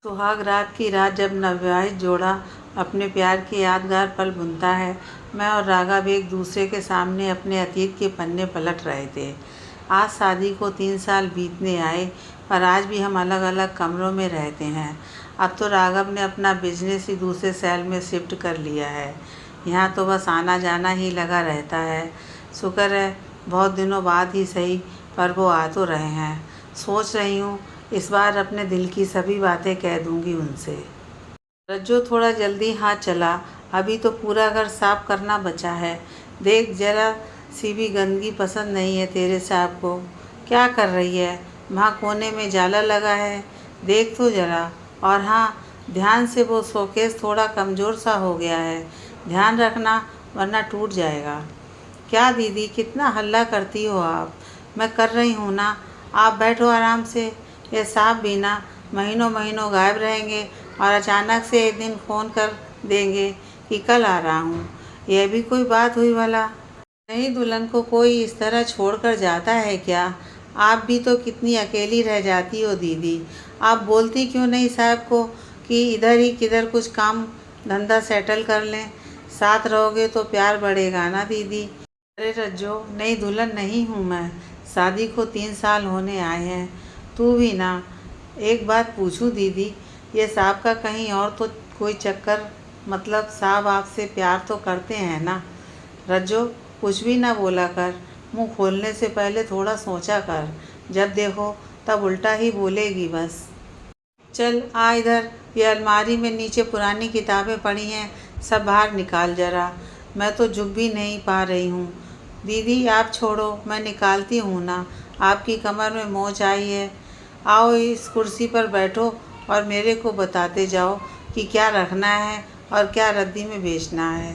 सुहाग रात की रात जब नवविवाहित जोड़ा अपने प्यार के यादगार पल बुनता है, मैं और राघव एक दूसरे के सामने अपने अतीत के पन्ने पलट रहे थे। आज शादी को 3 साल बीतने आए, पर आज भी हम अलग अलग कमरों में रहते हैं। अब तो राघव ने अपना बिजनेस ही दूसरे शहर में शिफ्ट कर लिया है। यहाँ तो बस आना जाना ही लगा रहता है। शुक्र है, बहुत दिनों बाद ही सही, पर वो आ तो रहे हैं। सोच रही हूँ इस बार अपने दिल की सभी बातें कह दूंगी उनसे। रज्जो थोड़ा जल्दी हाथ चला, अभी तो पूरा घर साफ करना बचा है। देख, जरा सी भी गंदगी पसंद नहीं है तेरे साहब को। क्या कर रही है? वहाँ कोने में जाला लगा है, देख तो जरा। और हाँ, ध्यान से, वो शोकेस थोड़ा कमज़ोर सा हो गया है, ध्यान रखना वरना टूट जाएगा। क्या दीदी, कितना हल्ला करती हो आप? मैं कर रही हूँ ना, आप बैठो आराम से। ये साहब भी ना महीनों महीनों गायब रहेंगे और अचानक से एक दिन फ़ोन कर देंगे कि कल आ रहा हूँ। यह भी कोई बात हुई भला? नहीं, दुल्हन को कोई इस तरह छोड़कर जाता है क्या? आप भी तो कितनी अकेली रह जाती हो दीदी। आप बोलती क्यों नहीं साहब को कि इधर ही किधर कुछ काम धंधा सेटल कर लें? साथ रहोगे तो प्यार बढ़ेगा ना दीदी। अरे रज्जो, नई दुल्हन नहीं हूँ मैं। शादी को 3 साल होने आए हैं। तू भी ना। एक बात पूछूं दीदी, ये साहब का कहीं और तो कोई चक्कर? मतलब साहब आपसे प्यार तो करते हैं ना? रज्जो, कुछ भी ना बोला कर। मुंह खोलने से पहले थोड़ा सोचा कर। जब देखो तब उल्टा ही बोलेगी बस। चल आ इधर, ये अलमारी में नीचे पुरानी किताबें पड़ी हैं, सब बाहर निकाल जरा। मैं तो झुक भी नहीं पा रही हूँ। दीदी आप छोड़ो, मैं निकालती हूँ ना। आपकी कमर में मोच आई है। आओ इस कुर्सी पर बैठो और मेरे को बताते जाओ कि क्या रखना है और क्या रद्दी में बेचना है।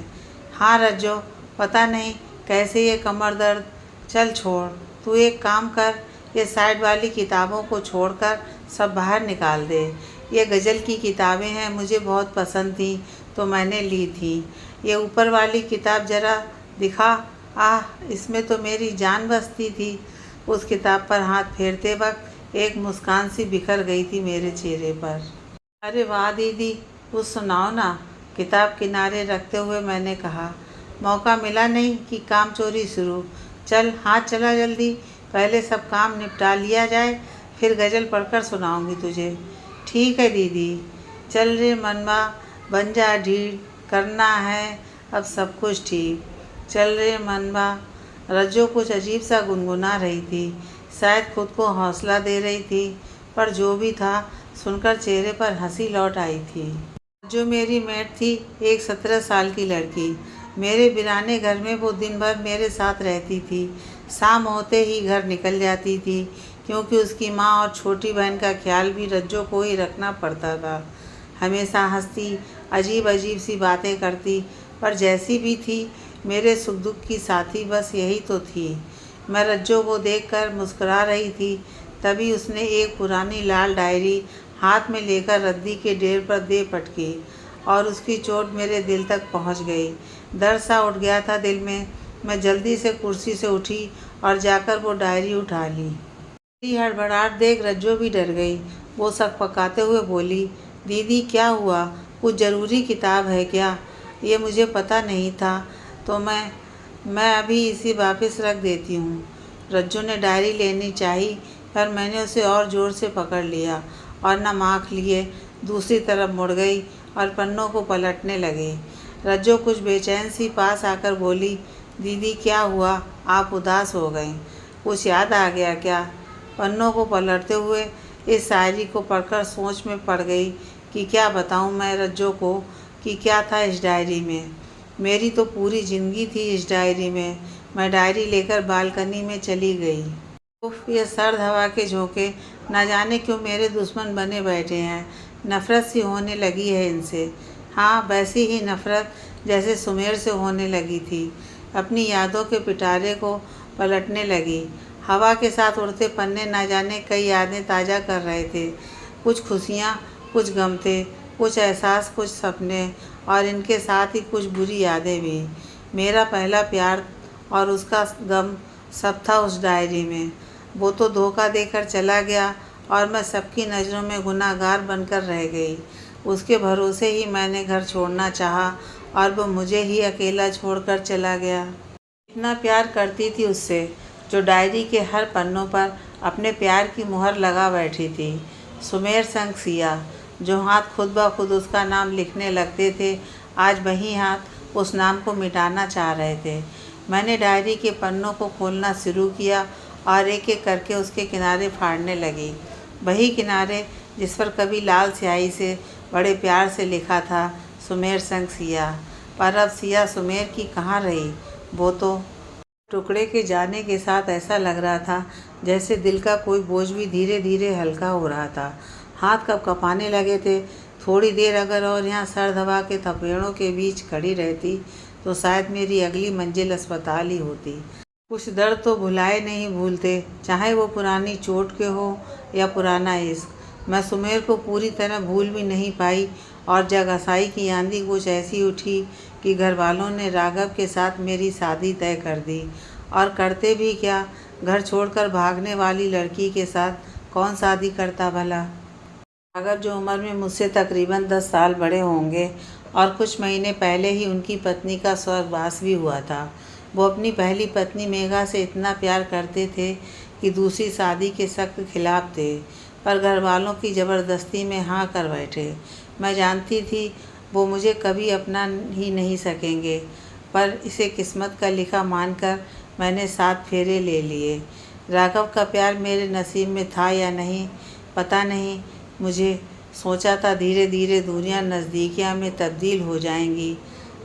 हाँ रज्जो, पता नहीं कैसे ये कमर दर्द। चल छोड़, तू एक काम कर, ये साइड वाली किताबों को छोड़कर सब बाहर निकाल दे। ये गज़ल की किताबें हैं, मुझे बहुत पसंद थी तो मैंने ली थी। ये ऊपर वाली किताब ज़रा दिखा। आह, इसमें तो मेरी जान बसती थी। उस किताब पर हाथ फेरते वक्त एक मुस्कान सी बिखर गई थी मेरे चेहरे पर। अरे वाह दीदी, कुछ सुनाओ ना। किताब किनारे रखते हुए मैंने कहा। मौका मिला नहीं कि काम चोरी शुरू। चल हाथ चला जल्दी, पहले सब काम निपटा लिया जाए, फिर गज़ल पढ़कर सुनाऊंगी तुझे। ठीक है दीदी। चल रे मनवा, बन जा ढीठ, करना है अब सब कुछ ठीक। चल रे मनवा। रज्जो कुछ अजीब सा गुनगुना रही थी, शायद खुद को हौसला दे रही थी, पर जो भी था, सुनकर चेहरे पर हंसी लौट आई थी। जो मेरी मेट थी, एक 17 साल की लड़की। मेरे वीराने घर में वो दिन भर मेरे साथ रहती थी। शाम होते ही घर निकल जाती थी, क्योंकि उसकी माँ और छोटी बहन का ख्याल भी रज्जो को ही रखना पड़ता था। हमेशा हंसती, अजीब अजीब सी बातें करती, पर जैसी भी थी, मेरे सुख दुख की साथी बस यही तो थी। मैं रज्जो को देखकर मुस्कुरा रही थी, तभी उसने एक पुरानी लाल डायरी हाथ में लेकर रद्दी के ढेर पर दे पटकी, और उसकी चोट मेरे दिल तक पहुंच गई। दर्द सा उठ गया था दिल में। मैं जल्दी से कुर्सी से उठी और जाकर वो डायरी उठा ली। मेरी हड़बड़ाहट देख रज्जो भी डर गई। वो सकपकाते हुए बोली, दीदी क्या हुआ? कुछ ज़रूरी किताब है क्या? ये मुझे पता नहीं था, तो मैं अभी इसे वापस रख देती हूँ। रज्जो ने डायरी लेनी चाही, पर मैंने उसे और ज़ोर से पकड़ लिया और न आँख लिए दूसरी तरफ मुड़ गई और पन्नों को पलटने लगी। रज्जो कुछ बेचैन सी पास आकर बोली, दीदी क्या हुआ? आप उदास हो गई? कुछ याद आ गया क्या? पन्नों को पलटते हुए इस शायरी को पढ़कर सोच में पड़ गई कि क्या बताऊं मैं रज्जो को कि क्या था इस डायरी में। मेरी तो पूरी ज़िंदगी थी इस डायरी में। मैं डायरी लेकर बालकनी में चली गई। उफ, ये सर्द हवा के झोंके न जाने क्यों मेरे दुश्मन बने बैठे हैं। नफ़रत सी होने लगी है इनसे। हाँ, वैसी ही नफ़रत जैसे सुमेर से होने लगी थी। अपनी यादों के पिटारे को पलटने लगी। हवा के साथ उड़ते पन्ने न जाने कई यादें ताज़ा कर रहे थे। कुछ खुशियाँ, कुछ गम थे, कुछ एहसास, कुछ सपने, और इनके साथ ही कुछ बुरी यादें भी। मेरा पहला प्यार और उसका गम, सब था उस डायरी में। वो तो धोखा देकर चला गया और मैं सबकी नज़रों में गुनाहगार बनकर रह गई। उसके भरोसे ही मैंने घर छोड़ना चाहा और वो मुझे ही अकेला छोड़कर चला गया। इतना प्यार करती थी उससे, जो डायरी के हर पन्नों पर अपने प्यार की मुहर लगा बैठी थी। सुमेर संग सिया, जो हाथ खुद ब खुद उसका नाम लिखने लगते थे, आज वही हाथ उस नाम को मिटाना चाह रहे थे। मैंने डायरी के पन्नों को खोलना शुरू किया और एक एक करके उसके किनारे फाड़ने लगी। वही किनारे जिस पर कभी लाल स्याही से बड़े प्यार से लिखा था, सुमेर संग सिया। पर अब सिया सुमेर की कहाँ रही। वो तो टुकड़े के जाने के साथ ऐसा लग रहा था जैसे दिल का कोई बोझ भी धीरे धीरे हल्का हो रहा था। हाथ कब कँपाने लगे थे। थोड़ी देर अगर और यहाँ सर्द हवा के थपेड़ों के बीच खड़ी रहती तो शायद मेरी अगली मंजिल अस्पताल ही होती। कुछ दर्द तो भुलाए नहीं भूलते, चाहे वो पुरानी चोट के हो या पुराना इश्क। मैं सुमेर को पूरी तरह भूल भी नहीं पाई और जगहसाई की आंधी कुछ ऐसी उठी कि घर वालों ने राघव के साथ मेरी शादी तय कर दी। और करते भी क्या, घर छोड़कर भागने वाली लड़की के साथ कौन शादी करता भला। राघव, जो उम्र में मुझसे तकरीबन 10 साल बड़े होंगे और कुछ महीने पहले ही उनकी पत्नी का स्वर्गवास भी हुआ था, वो अपनी पहली पत्नी मेघा से इतना प्यार करते थे कि दूसरी शादी के सख्त खिलाफ थे, पर घर वालों की ज़बरदस्ती में हाँ कर बैठे। मैं जानती थी वो मुझे कभी अपना ही नहीं सकेंगे, पर इसे किस्मत का लिखा मानकर मैंने 7 फेरे ले लिए। राघव का प्यार मेरे नसीब में था या नहीं पता नहीं, मुझे सोचा था धीरे धीरे दूरियां नज़दीकियां में तब्दील हो जाएंगी,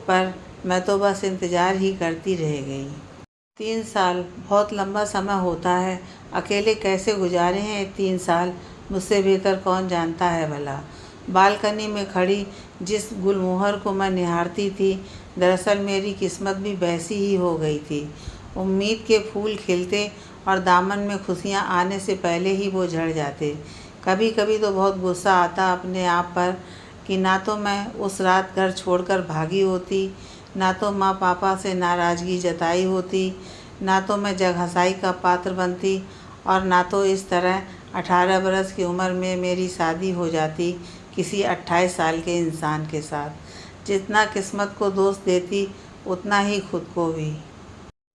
पर मैं तो बस इंतज़ार ही करती रह गई। 3 साल बहुत लंबा समय होता है। अकेले कैसे गुजारे हैं ये 3 साल, मुझसे बेहतर कौन जानता है भला। बालकनी में खड़ी जिस गुलमोहर को मैं निहारती थी, दरअसल मेरी किस्मत भी वैसी ही हो गई थी। उम्मीद के फूल खिलते और दामन में खुशियाँ आने से पहले ही वो झड़ जाते। कभी कभी तो बहुत गुस्सा आता अपने आप पर कि ना तो मैं उस रात घर छोड़कर भागी होती, ना तो माँ पापा से नाराज़गी जताई होती, ना तो मैं जगहसाई का पात्र बनती, और ना तो इस तरह 18 बरस की उम्र में मेरी शादी हो जाती किसी 28 साल के इंसान के साथ। जितना किस्मत को दोष देती उतना ही खुद को भी।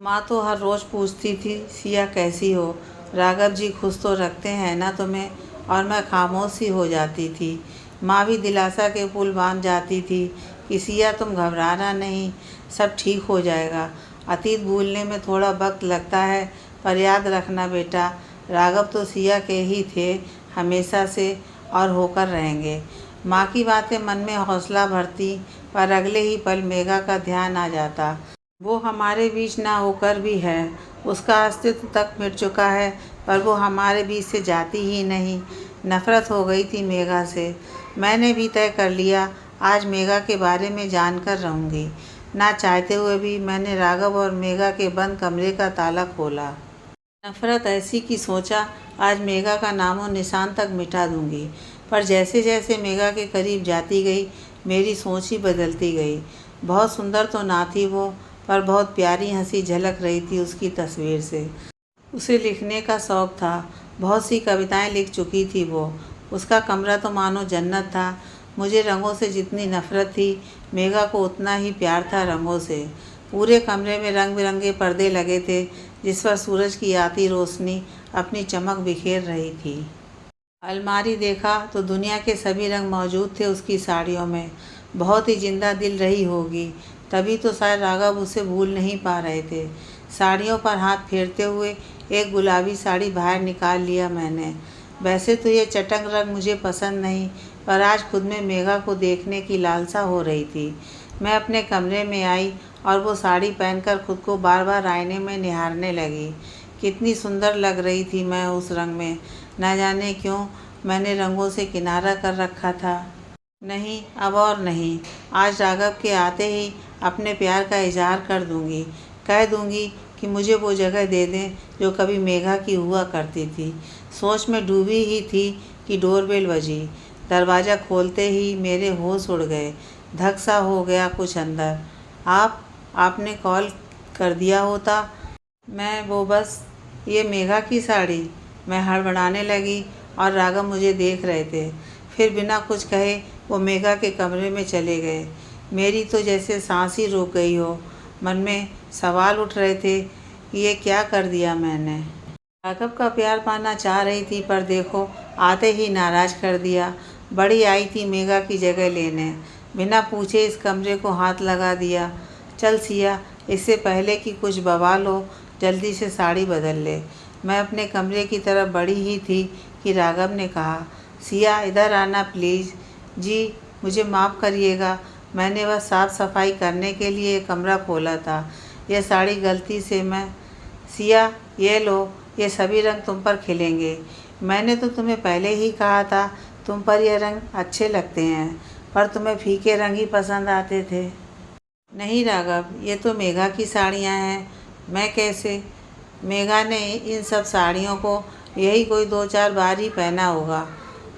माँ तो हर रोज़ पूछती थी, सिया कैसी हो, राघव जी खुश तो रखते हैं ना तुम्हें, और मैं खामोश ही हो जाती थी। माँ भी दिलासा के पुल बांध जाती थी कि सिया तुम घबराना नहीं, सब ठीक हो जाएगा। अतीत भूलने में थोड़ा वक्त लगता है, पर याद रखना बेटा, राघव तो सिया के ही थे हमेशा से और होकर रहेंगे। माँ की बातें मन में हौसला भरती, पर अगले ही पल मेघा का ध्यान आ जाता। वो हमारे बीच ना होकर भी है, उसका अस्तित्व तक मिट चुका है, पर वो हमारे बीच से जाती ही नहीं। नफ़रत हो गई थी मेघा से। मैंने भी तय कर लिया आज मेघा के बारे में जानकर रहूँगी। ना चाहते हुए भी मैंने राघव और मेघा के बंद कमरे का ताला खोला। नफ़रत ऐसी कि सोचा आज मेघा का नामो निशान तक मिटा दूँगी, पर जैसे जैसे मेघा के करीब जाती गई मेरी सोच ही बदलती गई। बहुत सुंदर तो ना थी वो, पर बहुत प्यारी हंसी झलक रही थी उसकी तस्वीर से। उसे लिखने का शौक़ था, बहुत सी कविताएं लिख चुकी थी वो। उसका कमरा तो मानो जन्नत था। मुझे रंगों से जितनी नफ़रत थी, मेघा को उतना ही प्यार था रंगों से। पूरे कमरे में रंग बिरंगे पर्दे लगे थे जिस पर सूरज की आती रोशनी अपनी चमक बिखेर रही थी। अलमारी देखा तो दुनिया के सभी रंग मौजूद थे उसकी साड़ियों में। बहुत ही जिंदा दिल रही होगी, तभी तो शायद राघव उसे भूल नहीं पा रहे थे। साड़ियों पर हाथ फेरते हुए एक गुलाबी साड़ी बाहर निकाल लिया मैंने। वैसे तो ये चटक रंग मुझे पसंद नहीं, पर आज खुद में मेघा को देखने की लालसा हो रही थी। मैं अपने कमरे में आई और वो साड़ी पहनकर खुद को बार बार आईने में निहारने लगी। कितनी सुंदर लग रही थी मैं उस रंग में। न जाने क्यों मैंने रंगों से किनारा कर रखा था। नहीं, अब और नहीं। आज राघव के आते ही अपने प्यार का इजहार कर दूंगी। कह दूंगी कि मुझे वो जगह दे दें जो कभी मेघा की हुआ करती थी। सोच में डूबी ही थी कि डोरबेल बजी। दरवाज़ा खोलते ही मेरे होश उड़ गए। धक सा हो गया कुछ अंदर। आपने कॉल कर दिया होता। मैं वो बस, ये मेघा की साड़ी। मैं हड़बड़ाने लगी और राघव मुझे देख रहे थे। फिर बिना कुछ कहे वो मेघा के कमरे में चले गए। मेरी तो जैसे सांस ही रुक गई हो। मन में सवाल उठ रहे थे कि ये क्या कर दिया मैंने। राघव का प्यार पाना चाह रही थी, पर देखो आते ही नाराज़ कर दिया। बड़ी आई थी मेघा की जगह लेने, बिना पूछे इस कमरे को हाथ लगा दिया। चल सिया, इससे पहले कि कुछ बवाल हो जल्दी से साड़ी बदल ले। मैं अपने कमरे की तरफ बढ़ी ही थी कि राघव ने कहा, सिया इधर आना प्लीज़। जी मुझे माफ़ करिएगा, मैंने बस साफ़ सफाई करने के लिए कमरा खोला था। यह साड़ी गलती से मैं। सिया ये लो, ये सभी रंग तुम पर खिलेंगे। मैंने तो तुम्हें पहले ही कहा था तुम पर यह रंग अच्छे लगते हैं, पर तुम्हें फीके रंग ही पसंद आते थे। नहीं राघव, ये तो मेघा की साड़ियाँ हैं। मैं कैसे? मेघा ने इन सब साड़ियों को यही कोई 2-4 बार ही पहना होगा।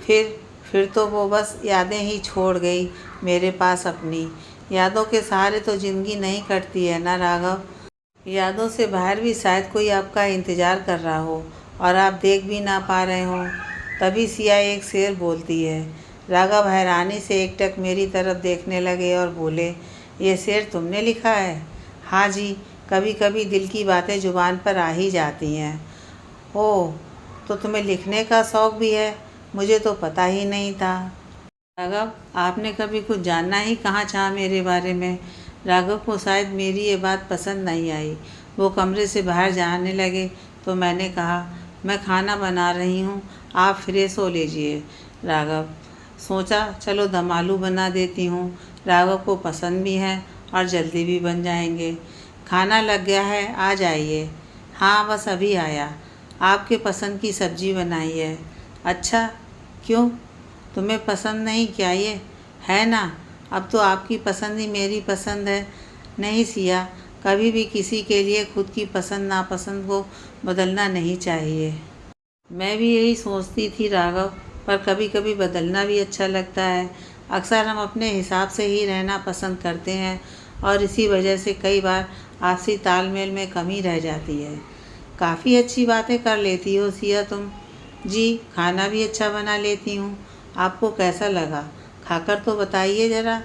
फिर तो वो बस यादें ही छोड़ गई मेरे पास अपनी। यादों के सहारे तो ज़िंदगी नहीं कटती है ना राघव। यादों से बाहर भी शायद कोई आपका इंतज़ार कर रहा हो और आप देख भी ना पा रहे हों। तभी सिया एक शेर बोलती है। राघव हैरानी से एकटक मेरी तरफ देखने लगे और बोले, ये शेर तुमने लिखा है? हाँ जी, कभी कभी दिल की बातें ज़ुबान पर आ ही जाती हैं। ओह, तो तुम्हें लिखने का शौक़ भी है? मुझे तो पता ही नहीं था। राघव, आपने कभी कुछ जानना ही कहाँ चाहा मेरे बारे में। राघव को शायद मेरी ये बात पसंद नहीं आई। वो कमरे से बाहर जाने लगे तो मैंने कहा, मैं खाना बना रही हूँ, आप फ्रेश हो लीजिए। राघव, सोचा चलो दम आलू बना देती हूँ, राघव को पसंद भी है और जल्दी भी बन जाएंगे। खाना लग गया है, आ जाइए। हाँ बस अभी आया। आपके पसंद की सब्ज़ी बनाई है। अच्छा, क्यों तुम्हें पसंद नहीं क्या? ये है ना, अब तो आपकी पसंद ही मेरी पसंद है। नहीं सिया, कभी भी किसी के लिए खुद की पसंद नापसंद को बदलना नहीं चाहिए। मैं भी यही सोचती थी राघव, पर कभी कभी बदलना भी अच्छा लगता है। अक्सर हम अपने हिसाब से ही रहना पसंद करते हैं और इसी वजह से कई बार आपसी तालमेल में कमी रह जाती है। काफ़ी अच्छी बातें कर लेती हो सिया तुम। जी, खाना भी अच्छा बना लेती हूँ। आपको कैसा लगा? खाकर तो बताइए ज़रा।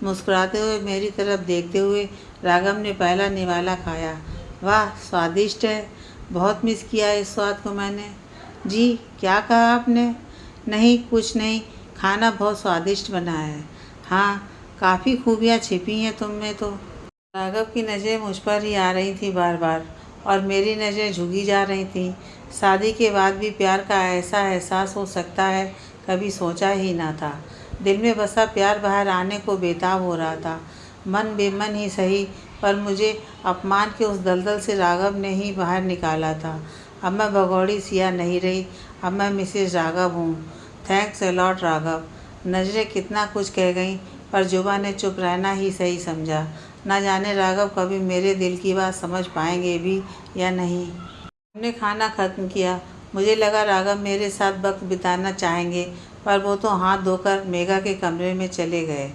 मुस्कुराते हुए मेरी तरफ देखते हुए राघव ने पहला निवाला खाया। वाह, स्वादिष्ट है। बहुत मिस किया इस स्वाद को मैंने। जी, क्या कहा आपने? नहीं कुछ नहीं, खाना बहुत स्वादिष्ट बना है। हाँ, काफ़ी खूबियाँ छिपी हैं तुम में तो। राघव की नज़रें मुझ पर ही आ रही थी बार बार और मेरी नज़रें झुकी जा रही थीं। शादी के बाद भी प्यार का ऐसा एहसास हो सकता है, कभी सोचा ही ना था। दिल में बसा प्यार बाहर आने को बेताब हो रहा था। मन बेमन ही सही, पर मुझे अपमान के उस दलदल से राघव ने ही बाहर निकाला था। अब मैं भगौड़ी सिया नहीं रही, अब मैं मिसेज राघव हूँ। Thanks a lot Raghav. नज़रें कितना कुछ कह गईं, पर जुबान ने चुप रहना ही सही समझा। न जाने राघव कभी मेरे दिल की बात समझ पाएंगे भी या नहीं। हमने खाना ख़त्म किया। मुझे लगा राघव मेरे साथ वक्त बिताना चाहेंगे, पर वो तो हाथ धोकर मेघा के कमरे में चले गए।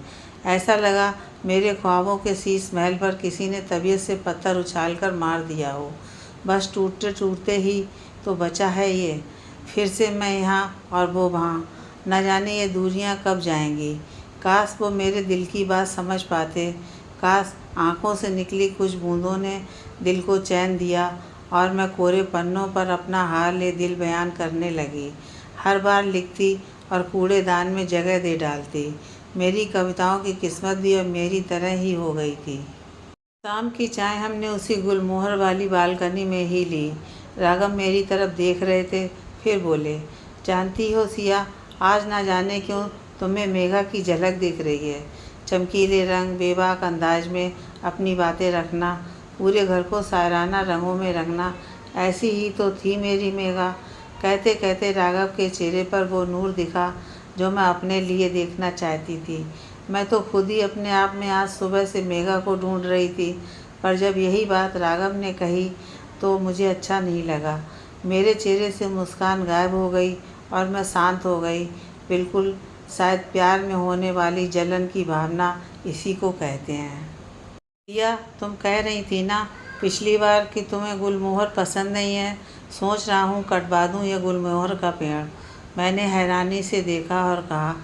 ऐसा लगा मेरे ख्वाबों के शीश महल पर किसी ने तबीयत से पत्थर उछालकर मार दिया हो। बस टूटते टूटते ही तो बचा है ये। फिर से मैं यहाँ और वो वहाँ। न जाने ये दूरियाँ कब जाएंगी। काश वो मेरे दिल की बात समझ पाते। काश आँखों से निकली कुछ बूंदों ने दिल को चैन दिया और मैं कोरे पन्नों पर अपना हाल ये दिल बयान करने लगी। हर बार लिखती और कूड़ेदान में जगह दे डालती। मेरी कविताओं की किस्मत भी अब मेरी तरह ही हो गई थी। शाम की चाय हमने उसी गुलमोहर वाली बालकनी में ही ली। राघव मेरी तरफ देख रहे थे, फिर बोले, जानती हो सिया, आज ना जाने क्यों तुम्हें मेघा की झलक दिख रही है। चमकीले रंग, बेबाक अंदाज में अपनी बातें रखना, पूरे घर को सायराना रंगों में रंगना, ऐसी ही तो थी मेरी मेघा। कहते कहते राघव के चेहरे पर वो नूर दिखा जो मैं अपने लिए देखना चाहती थी। मैं तो खुद ही अपने आप में आज सुबह से मेघा को ढूंढ रही थी, पर जब यही बात राघव ने कही तो मुझे अच्छा नहीं लगा। मेरे चेहरे से मुस्कान गायब हो गई और मैं शांत हो गई। बिल्कुल, शायद प्यार में होने वाली जलन की भावना इसी को कहते हैं। या तुम कह रही थी ना पिछली बार कि तुम्हें गुलमोहर पसंद नहीं है। सोच रहा हूँ कटवा दूँ यह गुलमोहर का पेड़। मैंने हैरानी से देखा और कहा,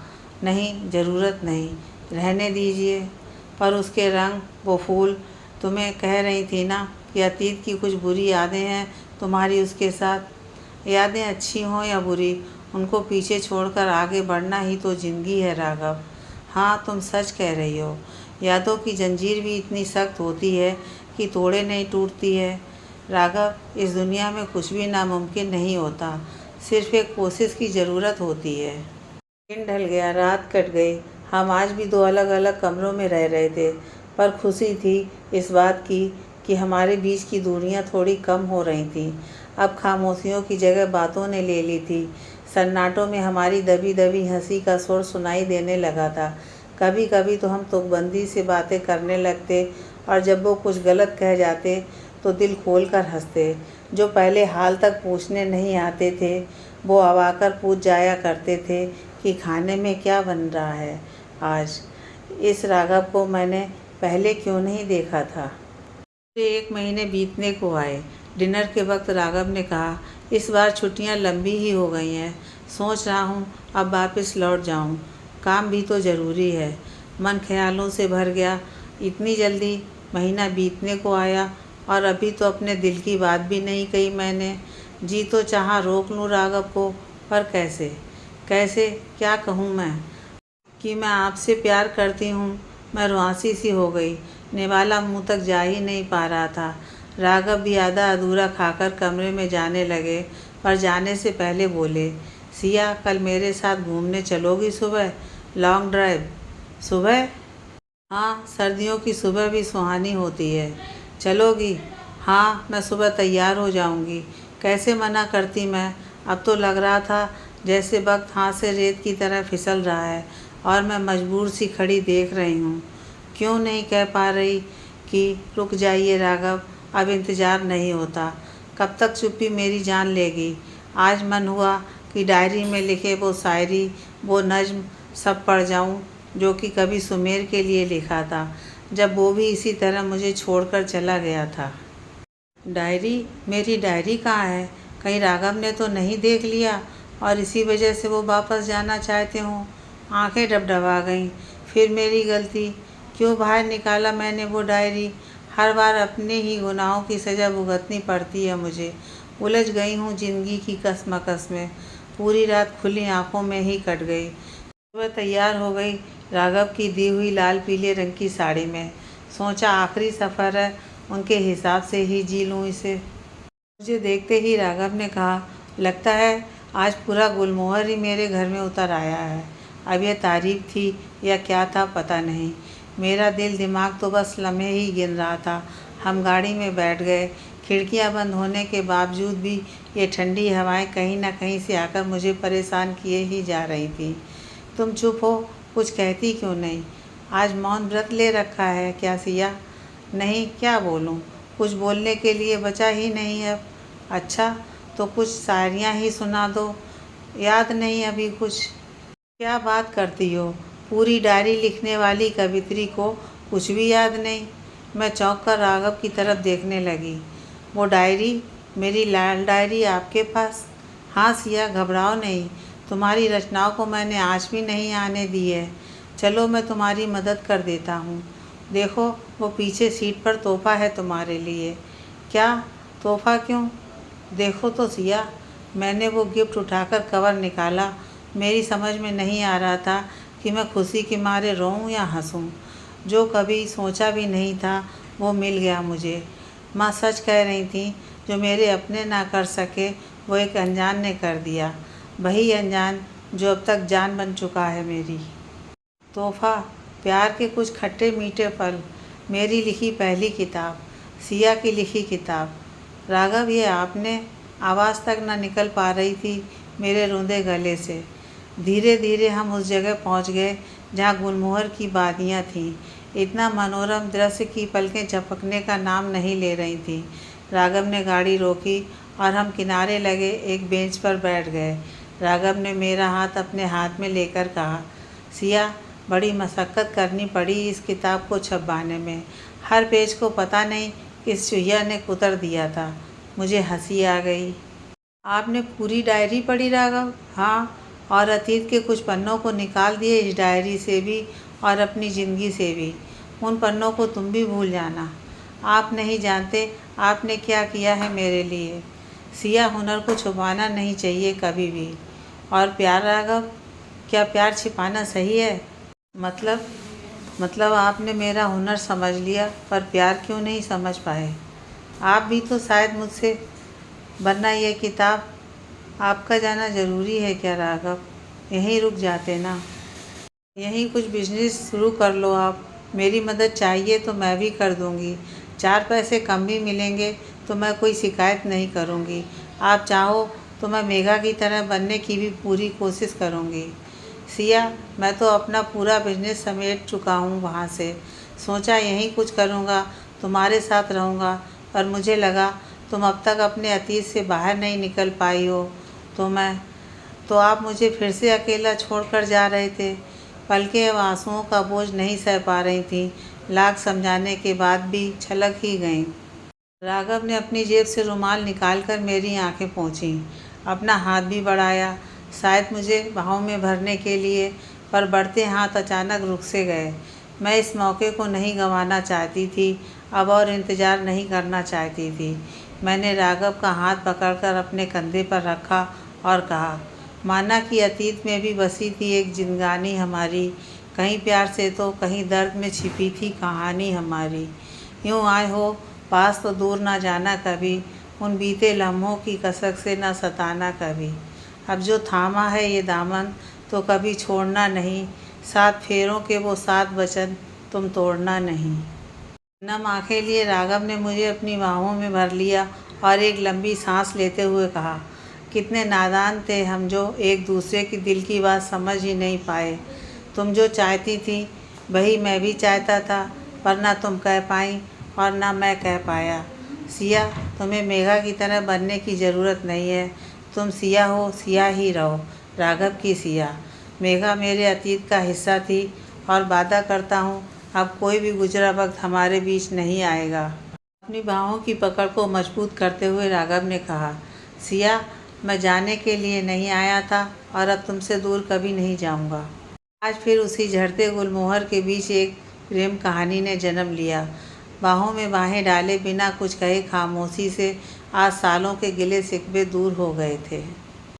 नहीं, ज़रूरत नहीं, रहने दीजिए। पर उसके रंग, वो फूल, तुम्हें कह रही थी ना कि अतीत की कुछ बुरी यादें हैं तुम्हारी उसके साथ। यादें अच्छी हों या बुरी, उनको पीछे छोड़कर आगे बढ़ना ही तो ज़िंदगी है राघव। हाँ, तुम सच कह रही हो। यादों की जंजीर भी इतनी सख्त होती है कि तोड़े नहीं टूटती है। राघव, इस दुनिया में कुछ भी नामुमकिन नहीं होता, सिर्फ एक कोशिश की ज़रूरत होती है। दिन ढल गया, रात कट गई। हम आज भी दो अलग अलग कमरों में रह रहे थे, पर खुशी थी इस बात की कि हमारे बीच की दूरियां थोड़ी कम हो रही थीं। अब खामोशियों की जगह बातों ने ले ली थी। सन्नाटों में हमारी दबी दबी हंसी का सुर सुनाई देने लगा था। कभी कभी तो हम तुकबंदी से बातें करने लगते, और जब वो कुछ गलत कह जाते तो दिल खोल कर हंसते। जो पहले हाल तक पूछने नहीं आते थे, वो अब आकर पूछ जाया करते थे कि खाने में क्या बन रहा है आज। इस राघव को मैंने पहले क्यों नहीं देखा था। पूरे 1 महीने बीतने को आए। डिनर के वक्त राघव ने कहा, इस बार छुट्टियां लंबी ही हो गई हैं। सोच रहा हूँ अब वापस लौट जाऊँ। काम भी तो ज़रूरी है। मन ख्यालों से भर गया। इतनी जल्दी महीना बीतने को आया और अभी तो अपने दिल की बात भी नहीं कही मैंने। जी तो चाहा रोक लूँ राघव को, पर कैसे कैसे क्या कहूँ मैं कि मैं आपसे प्यार करती हूँ। मैं रुआंसी सी हो गई। निवाला मुंह तक जा ही नहीं पा रहा था। राघव भी आधा अधूरा खाकर कमरे में जाने लगे, पर जाने से पहले बोले, सिया, कल मेरे साथ घूमने चलोगी सुबह? Long drive. सुबह? हाँ, सर्दियों की सुबह भी सुहानी होती है। चलोगी? हाँ, मैं सुबह तैयार हो जाऊंगी। कैसे मना करती मैं। अब तो लग रहा था जैसे वक्त हाथ से रेत की तरह फिसल रहा है और मैं मजबूर सी खड़ी देख रही हूँ। क्यों नहीं कह पा रही कि रुक जाइए राघव, अब इंतज़ार नहीं होता। कब तक चुप्पी मेरी जान लेगी। आज मन हुआ कि डायरी में लिखे वो शायरी, वो नज़्म सब पढ़ जाऊँ जो कि कभी सुमेर के लिए लिखा था, जब वो भी इसी तरह मुझे छोड़कर चला गया था। डायरी? मेरी डायरी कहाँ है? कहीं राघव ने तो नहीं देख लिया और इसी वजह से वो वापस जाना चाहते हों। आंखें डबडबा गईं। फिर मेरी गलती। क्यों बाहर निकाला मैंने वो डायरी? हर बार अपने ही गुनाहों की सज़ा भुगतनी पड़ती है मुझे। उलझ गई हूँ ज़िंदगी की कशमकश में। पूरी रात खुली आंखों में ही कट गई। सुबह तैयार हो गई राघव की दी हुई लाल पीले रंग की साड़ी में। सोचा आखिरी सफ़र है, उनके हिसाब से ही जी लूँ इसे। मुझे देखते ही राघव ने कहा, लगता है आज पूरा गुलमोहर ही मेरे घर में उतर आया है। अब यह तारीफ थी या क्या था पता नहीं। मेरा दिल दिमाग तो बस लम्हे ही गिन रहा था। हम गाड़ी में बैठ गए। खिड़कियां बंद होने के बावजूद भी ये ठंडी हवाएं कहीं ना कहीं से आकर मुझे परेशान किए ही जा रही थी। तुम चुप हो, कुछ कहती क्यों नहीं? आज मौन व्रत ले रखा है क्या सिया? नहीं, क्या बोलूं? कुछ बोलने के लिए बचा ही नहीं अब। अच्छा, तो कुछ शायरियाँ ही सुना दो। याद नहीं अभी कुछ। क्या बात करती हो? पूरी डायरी लिखने वाली कवित्री को कुछ भी याद नहीं? मैं चौंक कर राघव की तरफ देखने लगी। वो डायरी, मेरी लाल डायरी आपके पास? हाँ सिया, घबराओ नहीं। तुम्हारी रचनाओं को मैंने आज भी नहीं आने दी है। चलो मैं तुम्हारी मदद कर देता हूँ। देखो, वो पीछे सीट पर तोहफा है तुम्हारे लिए। क्या? तोहफा क्यों? देखो तो सिया। मैंने वो गिफ्ट उठाकर कवर निकाला। मेरी समझ में नहीं आ रहा था कि मैं खुशी के मारे रोऊं या हंसूं। जो कभी सोचा भी नहीं था वो मिल गया मुझे। माँ सच कह रही थी, जो मेरे अपने ना कर सके वो एक अनजान ने कर दिया। वही अनजान जो अब तक जान बन चुका है मेरी। तोहफा, प्यार के कुछ खट्टे मीठे पल, मेरी लिखी पहली किताब, सिया की लिखी किताब। राघव, ये आपने? आवाज़ तक न निकल पा रही थी मेरे रूंधे गले से। धीरे धीरे हम उस जगह पहुंच गए जहां गुलमोहर की वादियां थीं। इतना मनोरम दृश्य की पलकें झपकने का नाम नहीं ले रही थीं। राघव ने गाड़ी रोकी और हम किनारे लगे एक बेंच पर बैठ गए। राघव ने मेरा हाथ अपने हाथ में लेकर कहा, सिया, बड़ी मशक्क़त करनी पड़ी इस किताब को छपवाने में। हर पेज को पता नहीं किस चुहिया ने कुतर दिया था। मुझे हंसी आ गई। आपने पूरी डायरी पढ़ी राघव? हाँ, और अतीत के कुछ पन्नों को निकाल दिए इस डायरी से भी और अपनी ज़िंदगी से भी। उन पन्नों को तुम भी भूल जाना। आप नहीं जानते आपने क्या किया है मेरे लिए। सिया, हुनर को छुपाना नहीं चाहिए कभी भी। और प्यार राघव, क्या प्यार छिपाना सही है? मतलब मतलब आपने मेरा हुनर समझ लिया पर प्यार क्यों नहीं समझ पाए? आप भी तो शायद मुझसे, वरना यह किताब। आपका जाना ज़रूरी है क्या राघव? यहीं रुक जाते ना। यहीं कुछ बिजनेस शुरू कर लो आप। मेरी मदद चाहिए तो मैं भी कर दूंगी। 4 पैसे कम भी मिलेंगे तो मैं कोई शिकायत नहीं करूंगी। आप चाहो तो मैं मेघा की तरह बनने की भी पूरी कोशिश करूंगी। सिया, मैं तो अपना पूरा बिजनेस समेट चुका हूँ वहाँ से। सोचा यहीं कुछ करूँगा, तुम्हारे साथ रहूँगा, पर मुझे लगा तुम अब तक अपने अतीत से बाहर नहीं निकल पाई हो तो आप मुझे फिर से अकेला छोड़कर जा रहे थे। पलकें अब आंसुओं का बोझ नहीं सह पा रही थीं। लाख समझाने के बाद भी छलक ही गईं। राघव ने अपनी जेब से रुमाल निकालकर मेरी आंखें पोंछीं। अपना हाथ भी बढ़ाया, शायद मुझे बाहों में भरने के लिए, पर बढ़ते हाथ अचानक रुक से गए। मैं इस मौके को नहीं गंवाना चाहती थी, अब और इंतज़ार नहीं करना चाहती थी। मैंने राघव का हाथ पकड़कर अपने कंधे पर रखा और कहा, माना कि अतीत में भी बसी थी एक जिंदगानी हमारी, कहीं प्यार से तो कहीं दर्द में छिपी थी कहानी हमारी। यूँ आए हो पास तो दूर ना जाना कभी, उन बीते लम्हों की कसक से न सताना कभी। अब जो थामा है ये दामन तो कभी छोड़ना नहीं, 7 फेरों के वो 7 वचन तुम तोड़ना नहीं। नम आंखें लिए राघव ने मुझे अपनी बाहों में भर लिया और एक लंबी सांस लेते हुए कहा, कितने नादान थे हम जो एक दूसरे की दिल की बात समझ ही नहीं पाए। तुम जो चाहती थी वही मैं भी चाहता था, पर ना तुम कह पाई और ना मैं कह पाया। सिया, तुम्हें मेघा की तरह बनने की ज़रूरत नहीं है। तुम सिया हो, सिया ही रहो। राघव की सिया। मेघा मेरे अतीत का हिस्सा थी और वादा करता हूँ अब कोई भी गुजरा वक्त हमारे बीच नहीं आएगा। अपनी बाहों की पकड़ को मजबूत करते हुए राघव ने कहा, सिया, मैं जाने के लिए नहीं आया था और अब तुमसे दूर कभी नहीं जाऊंगा। आज फिर उसी झड़ते गुलमोहर के बीच एक प्रेम कहानी ने जन्म लिया। बाहों में बाहें डाले बिना कुछ कहे खामोशी से आज सालों के गिले शिकवे दूर हो गए थे।